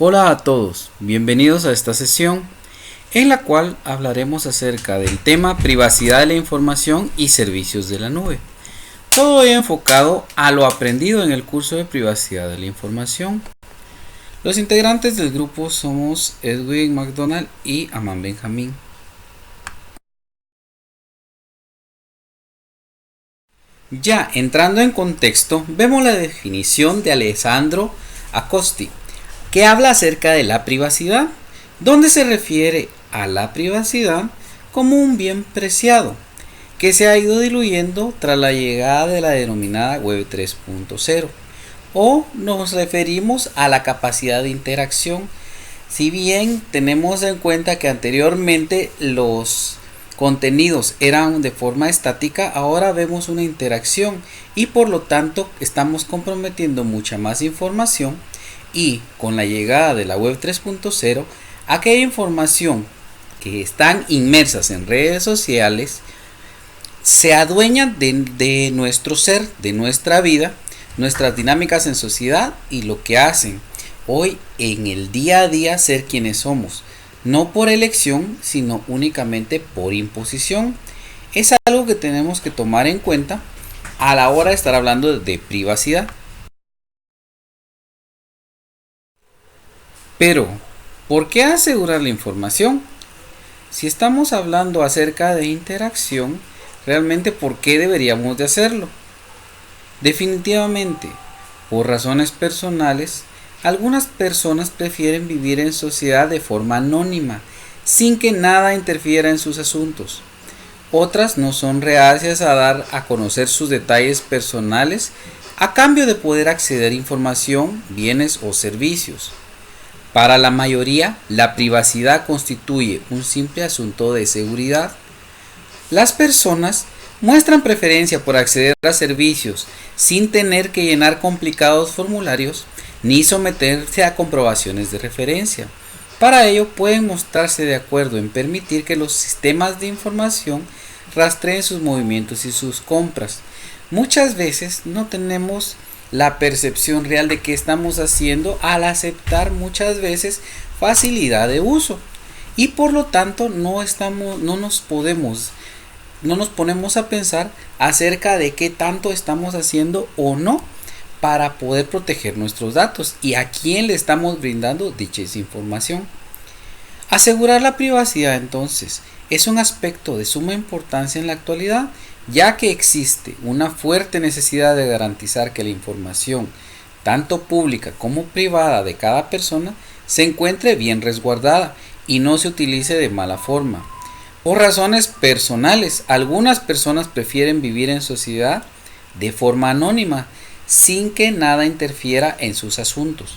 Hola a todos, bienvenidos a esta sesión en la cual hablaremos acerca del tema privacidad de la información y servicios de la nube. Todo enfocado a lo aprendido en el curso de privacidad de la información. Los integrantes del grupo somos Edwin McDonald y Aman Benjamín. Ya entrando en contexto, vemos la definición de Alessandro Acosti, que habla acerca de la privacidad, donde se refiere a la privacidad como un bien preciado, que se ha ido diluyendo tras la llegada de la denominada Web 3.0, o nos referimos a la capacidad de interacción. Si bien tenemos en cuenta que anteriormente los contenidos eran de forma estática, ahora vemos una interacción y por lo tanto estamos comprometiendo mucha más información, y con la llegada de la Web 3.0, aquella información que están inmersas en redes sociales se adueñan de nuestro ser, de nuestra vida, nuestras dinámicas en sociedad y lo que hacen hoy en el día a día ser quienes somos, no por elección, sino únicamente por imposición. Es algo que tenemos que tomar en cuenta a la hora de estar hablando de privacidad. Pero, ¿por qué asegurar la información? Si estamos hablando acerca de interacción, realmente ¿por qué deberíamos de hacerlo? Definitivamente, por razones personales, algunas personas prefieren vivir en sociedad de forma anónima, sin que nada interfiera en sus asuntos. Otras no son reacias a dar a conocer sus detalles personales a cambio de poder acceder a información, bienes o servicios. Para la mayoría, la privacidad constituye un simple asunto de seguridad. Las personas muestran preferencia por acceder a servicios sin tener que llenar complicados formularios ni someterse a comprobaciones de referencia. Para ello pueden mostrarse de acuerdo en permitir que los sistemas de información rastreen sus movimientos y sus compras. Muchas veces no tenemos la percepción real de qué estamos haciendo al aceptar muchas veces facilidad de uso, y por lo tanto no nos ponemos a pensar acerca de qué tanto estamos haciendo o no para poder proteger nuestros datos y a quién le estamos brindando dicha información. Asegurar la privacidad entonces es un aspecto de suma importancia en la actualidad, ya que existe una fuerte necesidad de garantizar que la información, tanto pública como privada de cada persona, se encuentre bien resguardada y no se utilice de mala forma. Por razones personales, algunas personas prefieren vivir en sociedad de forma anónima, sin que nada interfiera en sus asuntos.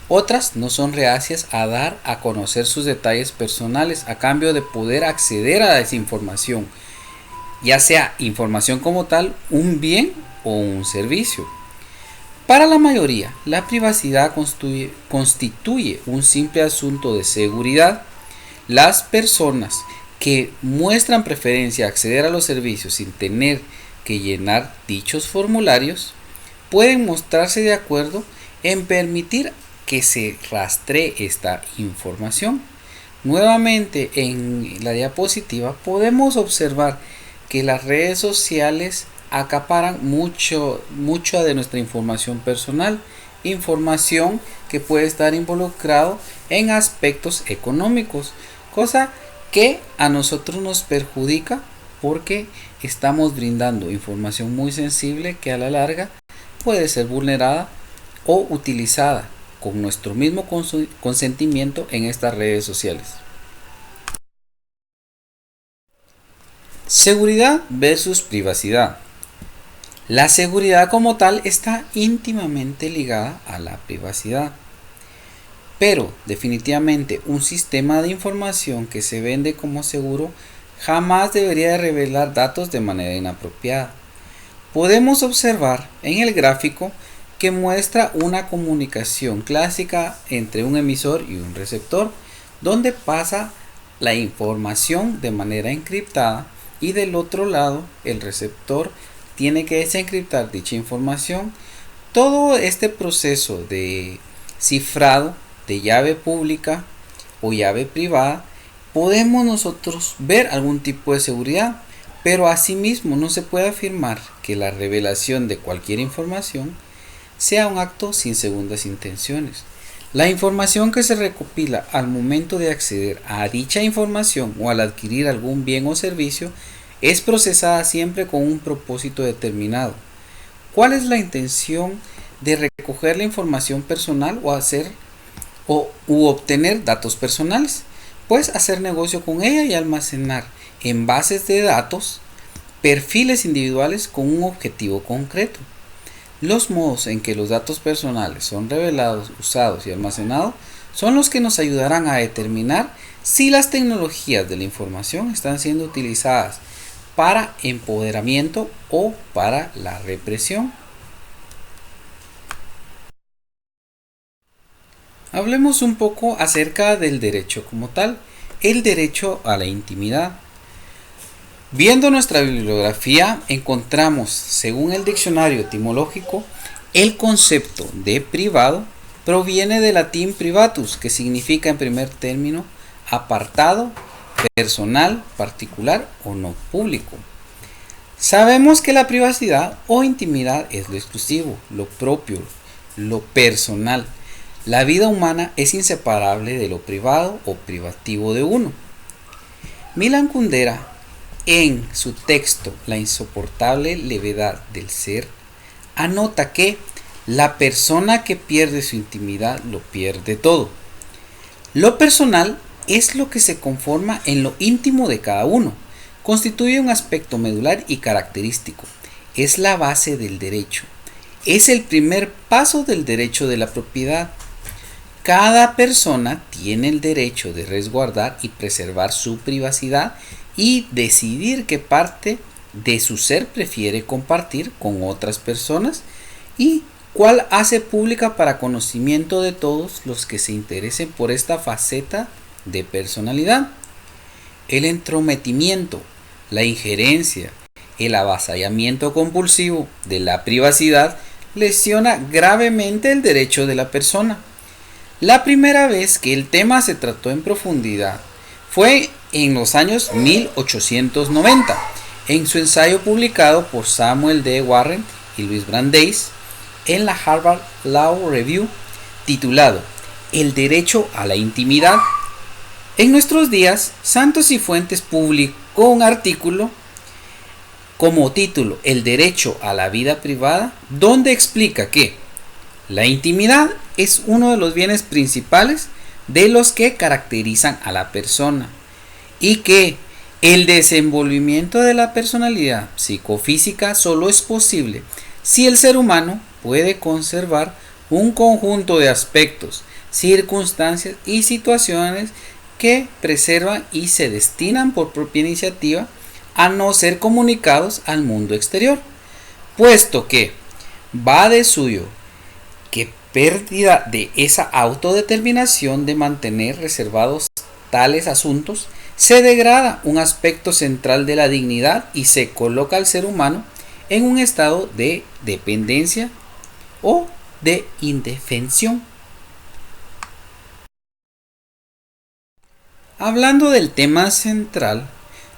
Otras no son reacias a dar a conocer sus detalles personales a cambio de poder acceder a esa información, ya sea información como tal, un bien o un servicio. Para la mayoría, la privacidad constituye un simple asunto de seguridad. Las personas que muestran preferencia a acceder a los servicios sin tener que llenar dichos formularios pueden mostrarse de acuerdo en permitir que se rastree esta información. Nuevamente en la diapositiva podemos observar que las redes sociales acaparan mucha de nuestra información personal, información que puede estar involucrado en aspectos económicos, cosa que a nosotros nos perjudica porque estamos brindando información muy sensible que a la larga puede ser vulnerada o utilizada con nuestro mismo consentimiento en estas redes sociales. Seguridad versus privacidad. La seguridad como tal está íntimamente ligada a la privacidad, pero definitivamente un sistema de información que se vende como seguro jamás debería de revelar datos de manera inapropiada. Podemos observar en el gráfico que muestra una comunicación clásica entre un emisor y un receptor, donde pasa la información de manera encriptada y del otro lado el receptor tiene que desencriptar dicha información. Todo este proceso de cifrado de llave pública o llave privada, podemos nosotros ver algún tipo de seguridad, pero asimismo no se puede afirmar que la revelación de cualquier información sea un acto sin segundas intenciones. La información que se recopila al momento de acceder a dicha información o al adquirir algún bien o servicio es procesada siempre con un propósito determinado. ¿Cuál es la intención de recoger la información personal u obtener datos personales? Pues hacer negocio con ella y almacenar en bases de datos perfiles individuales con un objetivo concreto. Los modos en que los datos personales son revelados, usados y almacenados son los que nos ayudarán a determinar si las tecnologías de la información están siendo utilizadas para empoderamiento o para la represión. Hablemos un poco acerca del derecho como tal, el derecho a la intimidad. Viendo nuestra bibliografía, encontramos, según el diccionario etimológico, el concepto de privado proviene del latín privatus, que significa en primer término apartado, personal, particular o no público. Sabemos que la privacidad o intimidad es lo exclusivo, lo propio, lo personal. La vida humana es inseparable de lo privado o privativo de uno. Milan Kundera, en su texto La insoportable levedad del ser, anota que la persona que pierde su intimidad lo pierde todo. Lo personal es lo que se conforma en lo íntimo de cada uno, constituye un aspecto medular y característico, es la base del derecho, es el primer paso del derecho de la propiedad. Cada persona tiene el derecho de resguardar y preservar su privacidad y decidir qué parte de su ser prefiere compartir con otras personas y cuál hace pública para conocimiento de todos los que se interesen por esta faceta de personalidad. El entrometimiento, la injerencia, el avasallamiento compulsivo de la privacidad lesiona gravemente el derecho de la persona. La primera vez que el tema se trató en profundidad fue en los años 1890, en su ensayo publicado por Samuel D. Warren y Louis Brandeis en la Harvard Law Review, titulado El derecho a la intimidad. En nuestros días, Santos y Fuentes publicó un artículo como título El derecho a la vida privada, donde explica que la intimidad es uno de los bienes principales de los que caracterizan a la persona y que el desenvolvimiento de la personalidad psicofísica solo es posible si el ser humano puede conservar un conjunto de aspectos, circunstancias y situaciones que preservan y se destinan por propia iniciativa a no ser comunicados al mundo exterior, puesto que va de suyo que pérdida de esa autodeterminación de mantener reservados tales asuntos, se degrada un aspecto central de la dignidad y se coloca al ser humano en un estado de dependencia o de indefensión. Hablando del tema central,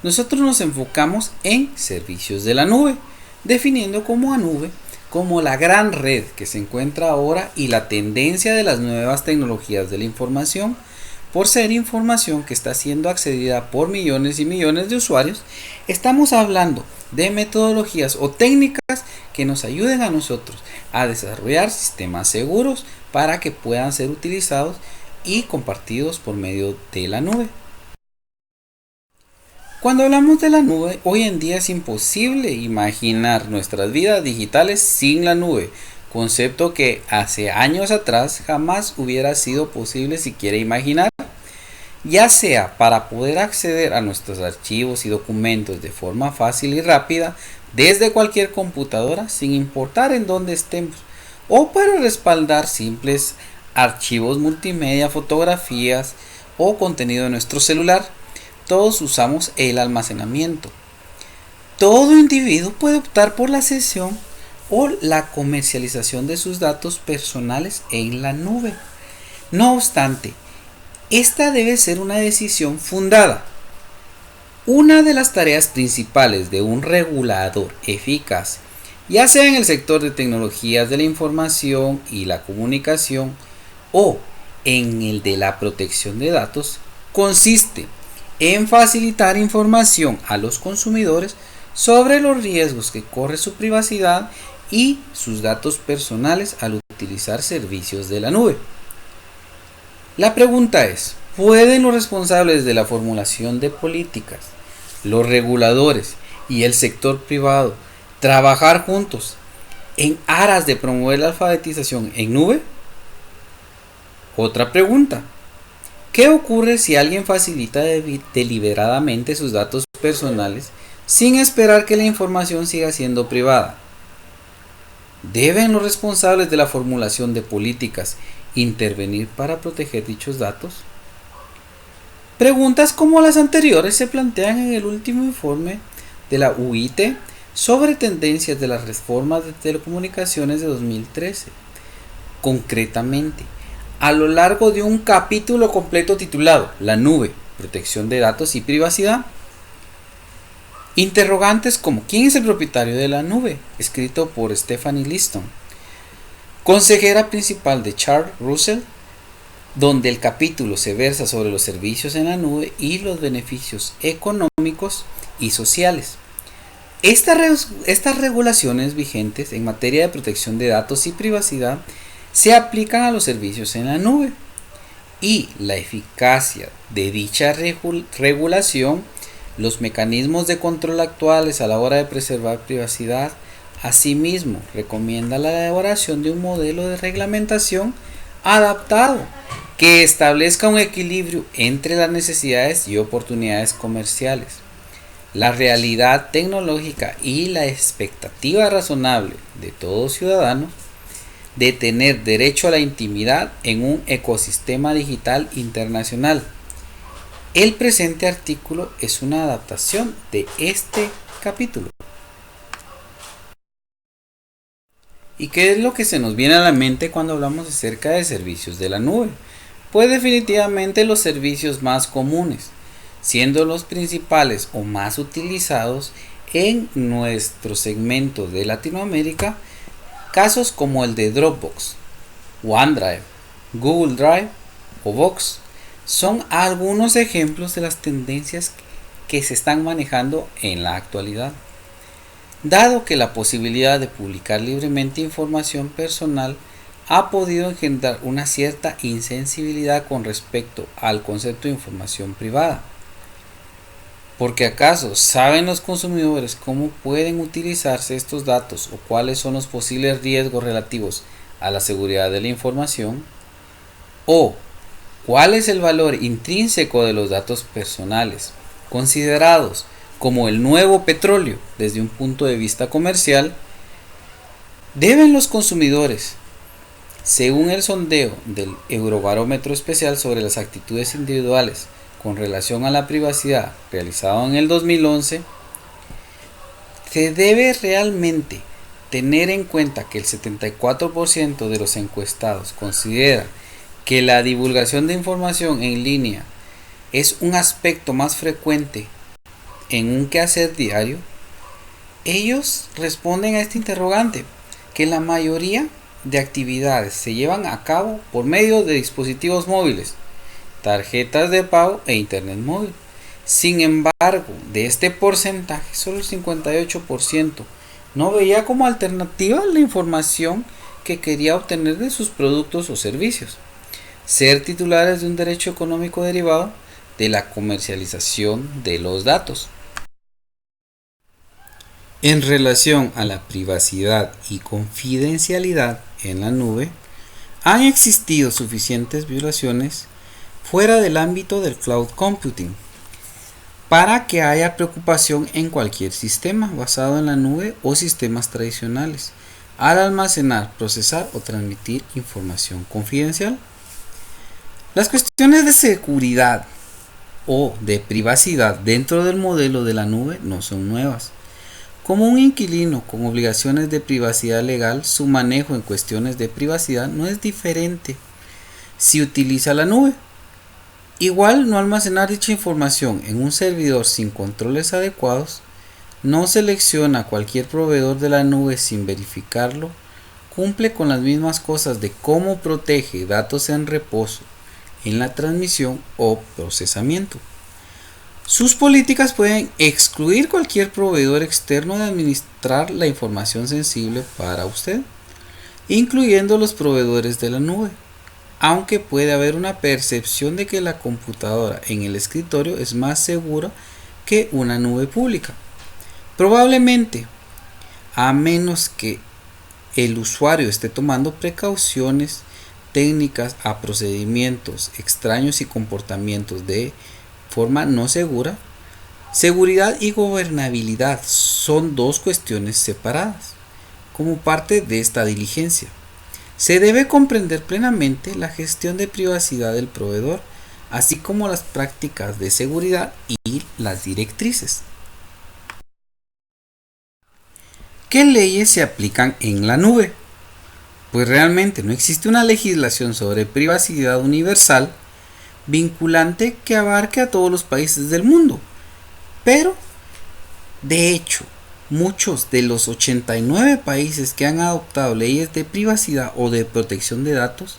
nosotros nos enfocamos en servicios de la nube, definiendo como a nube como la gran red que se encuentra ahora y la tendencia de las nuevas tecnologías de la información, por ser información que está siendo accedida por millones y millones de usuarios. Estamos hablando de metodologías o técnicas que nos ayuden a nosotros a desarrollar sistemas seguros para que puedan ser utilizados y compartidos por medio de la nube. Cuando hablamos de la nube, hoy en día es imposible imaginar nuestras vidas digitales sin la nube, concepto que hace años atrás jamás hubiera sido posible siquiera imaginar, ya sea para poder acceder a nuestros archivos y documentos de forma fácil y rápida desde cualquier computadora sin importar en dónde estemos, o para respaldar simples archivos multimedia, fotografías o contenido de nuestro celular. Todos usamos el almacenamiento. Todo individuo puede optar por la cesión o la comercialización de sus datos personales en la nube. No obstante, esta debe ser una decisión fundada. Una de las tareas principales de un regulador eficaz, ya sea en el sector de tecnologías de la información y la comunicación o en el de la protección de datos, consiste en facilitar información a los consumidores sobre los riesgos que corre su privacidad y sus datos personales al utilizar servicios de la nube. La pregunta es, ¿pueden los responsables de la formulación de políticas, los reguladores y el sector privado trabajar juntos en aras de promover la alfabetización en nube? Otra pregunta, ¿qué ocurre si alguien facilita deliberadamente sus datos personales sin esperar que la información siga siendo privada? ¿Deben los responsables de la formulación de políticas intervenir para proteger dichos datos? Preguntas como las anteriores se plantean en el último informe de la UIT sobre tendencias de las reformas de telecomunicaciones de 2013. Concretamente, a lo largo de un capítulo completo titulado La nube, protección de datos y privacidad. Interrogantes como ¿quién es el propietario de la nube?, escrito por Stephanie Liston, consejera principal de Charles Russell, donde el capítulo se versa sobre los servicios en la nube y los beneficios económicos y sociales. Estas regulaciones vigentes en materia de protección de datos y privacidad se aplican a los servicios en la nube y la eficacia de dicha regulación, los mecanismos de control actuales a la hora de preservar privacidad. Asimismo, recomienda la elaboración de un modelo de reglamentación adaptado que establezca un equilibrio entre las necesidades y oportunidades comerciales, la realidad tecnológica y la expectativa razonable de todo ciudadano de tener derecho a la intimidad en un ecosistema digital internacional. El presente artículo es una adaptación de este capítulo. ¿Y qué es lo que se nos viene a la mente cuando hablamos acerca de servicios de la nube? Pues definitivamente los servicios más comunes, siendo los principales o más utilizados en nuestro segmento de Latinoamérica, casos como el de Dropbox, OneDrive, Google Drive o Box son algunos ejemplos de las tendencias que se están manejando en la actualidad. Dado que la posibilidad de publicar libremente información personal ha podido engendrar una cierta insensibilidad con respecto al concepto de información privada. ¿Porque acaso saben los consumidores cómo pueden utilizarse estos datos o cuáles son los posibles riesgos relativos a la seguridad de la información? ¿O cuál es el valor intrínseco de los datos personales, considerados como el nuevo petróleo desde un punto de vista comercial? ¿Deben los consumidores, según el sondeo del Eurobarómetro Especial sobre las actitudes individuales con relación a la privacidad realizado en el 2011, se debe realmente tener en cuenta que el 74% de los encuestados considera que la divulgación de información en línea es un aspecto más frecuente en un quehacer diario? Ellos responden a este interrogante que la mayoría de actividades se llevan a cabo por medio de dispositivos móviles, tarjetas de pago e internet móvil. Sin embargo, de este porcentaje, solo el 58% no veía como alternativa la información que quería obtener de sus productos o servicios, ser titulares de un derecho económico derivado de la comercialización de los datos. En relación a la privacidad y confidencialidad en la nube, han existido suficientes violaciones fuera del ámbito del cloud computing para que haya preocupación en cualquier sistema basado en la nube o sistemas tradicionales al almacenar, procesar o transmitir información confidencial. Las cuestiones de seguridad o de privacidad dentro del modelo de la nube no son nuevas. Como un inquilino con obligaciones de privacidad legal, su manejo en cuestiones de privacidad no es diferente. si utiliza la nube. Igual, no almacenar dicha información en un servidor sin controles adecuados, no selecciona cualquier proveedor de la nube sin verificarlo, cumple con las mismas cosas de cómo protege datos en reposo en la transmisión o procesamiento. Sus políticas pueden excluir cualquier proveedor externo de administrar la información sensible para usted, incluyendo los proveedores de la nube, aunque puede haber una percepción de que la computadora en el escritorio es más segura que una nube pública. Probablemente, a menos que el usuario esté tomando precauciones técnicas a procedimientos extraños y comportamientos de forma no segura. Seguridad y gobernabilidad son dos cuestiones separadas. Como parte de esta diligencia, se debe comprender plenamente la gestión de privacidad del proveedor, así como las prácticas de seguridad y las directrices. ¿Qué leyes se aplican en la nube? Pues realmente no existe una legislación sobre privacidad universal vinculante que abarque a todos los países del mundo, pero de hecho muchos de los 89 países que han adoptado leyes de privacidad o de protección de datos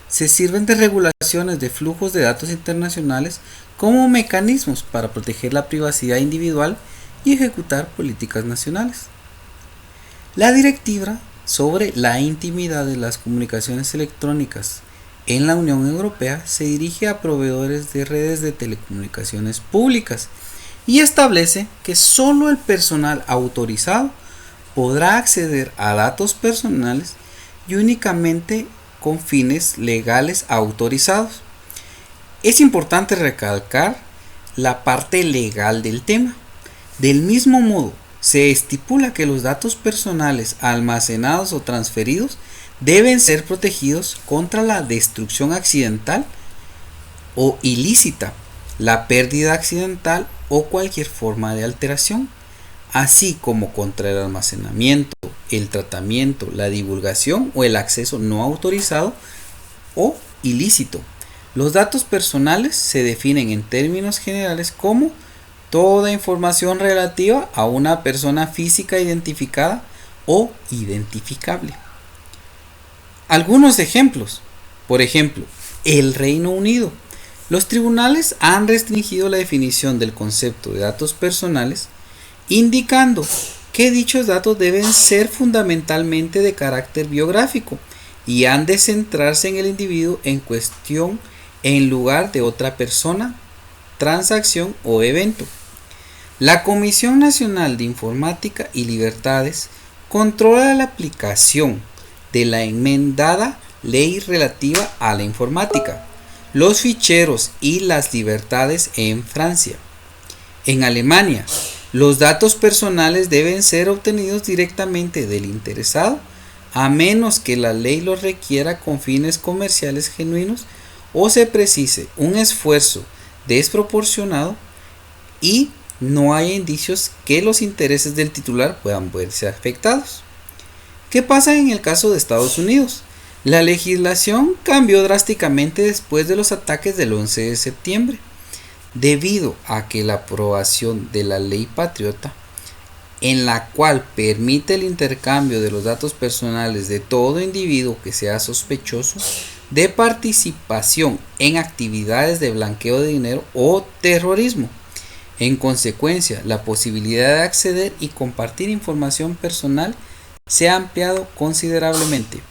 se sirven de regulaciones de flujos de datos internacionales como mecanismos para proteger la privacidad individual y ejecutar políticas nacionales. La Directiva sobre la intimidad de las comunicaciones electrónicas en la Unión Europea se dirige a proveedores de redes de telecomunicaciones públicas y establece que solo el personal autorizado podrá acceder a datos personales y únicamente con fines legales autorizados. Es importante recalcar la parte legal del tema. Del mismo modo, se estipula que los datos personales almacenados o transferidos deben ser protegidos contra la destrucción accidental o ilícita, la pérdida accidental o cualquier forma de alteración, así como contra el almacenamiento, el tratamiento, la divulgación o el acceso no autorizado o ilícito. Los datos personales se definen en términos generales como toda información relativa a una persona física identificada o identificable. Algunos ejemplos. Por ejemplo, el Reino Unido. Los tribunales han restringido la definición del concepto de datos personales, indicando que dichos datos deben ser fundamentalmente de carácter biográfico y han de centrarse en el individuo en cuestión en lugar de otra persona, transacción o evento. La Comisión Nacional de Informática y Libertades controla la aplicación de la enmendada Ley relativa a la informática, los ficheros y las libertades en Francia. En Alemania, los datos personales deben ser obtenidos directamente del interesado, a menos que la ley los requiera con fines comerciales genuinos o se precise un esfuerzo desproporcionado y no hay indicios que los intereses del titular puedan verse afectados. ¿Qué pasa en el caso de Estados Unidos? La legislación cambió drásticamente después de los ataques del 11 de septiembre, debido a que la aprobación de la Ley Patriota, en la cual permite el intercambio de los datos personales de todo individuo que sea sospechoso de participación en actividades de blanqueo de dinero o terrorismo. En consecuencia, la posibilidad de acceder y compartir información personal se ha ampliado considerablemente.